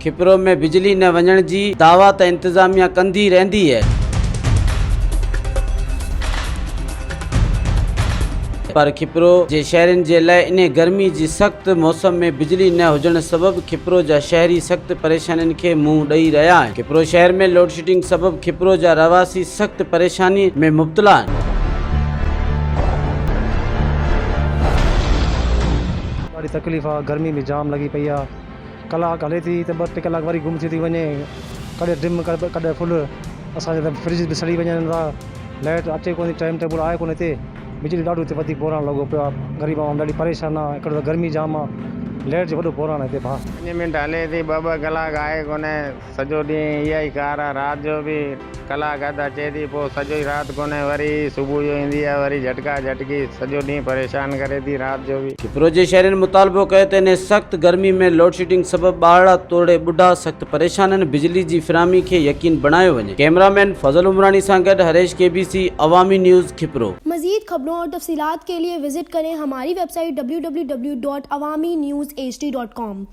खिपरो में बिजली न वञण जी दावा त इंतजामिया कंदी रहंदी है, पर खिपरो जे शहरनि जे लाइ इन गर्मी जी सख़्त मौसम में बिजली न हुजण सबबि खिपरो जा शहरी सख़्त परेशानियुनि खे मुंहुं ॾेई रहिया आहिनि। खिपरो शहर में लोड शेडिंग सबबि खिपरो जा रहवासी सख़्त परेशानी में मुब्तला आहिनि। ॾाढी तकलीफ़ आहे, गर्मी भी जाम लगी पई आहे। कलाक हले थी त 2-3 कलाक वरी गुम थी वञे, कॾहिं डिम कॾहिं फुल। असांजे त फ्रिज भी सड़ी वञनि था, लाइट अचे कोन्ह, टाइम टेबल आहे कोन्ह हिते। बिजली ॾाढो हिते वधीक बोरान लॻो पियो आहे, ग़रीब माण्हू ॾाढी परेशान आहे। हिकिड़ो त गर्मी जाम आहे, लाइट जो वॾो बोरान आहे हिते भाउ। 5 मिंट हले थी, 2-2 कलाक आहे कोन्हे, सॼो ॾींहुं इहा ई कार आहे। राति जो बि कलाक अधु अचे थी, पोइ सॼो ई राति कोन्हे, वरी सुबुह जो ईंदी आहे, वरी झटका झटकी सॼो ॾींहुं परेशान करे थी राति जो बि। खिपरो जे शहरनि मुतालबो कयो त इन सख़्त गर्मी में लोड शेडिंग सबबि ॿारड़ा तोड़े ॿुढा सख़्त परेशान आहिनि। बिजली जी फिरामी खे यकीन बणायो वञे। कैमरामैन फज़ल उमरानी सां गॾु हरेश KBC अवामी न्यूज़ खिपरो। मज़ीद खबरों और तफसीलात के लिए विजिट करें हमारी वेबसाइट www.awamiNewsHD.com।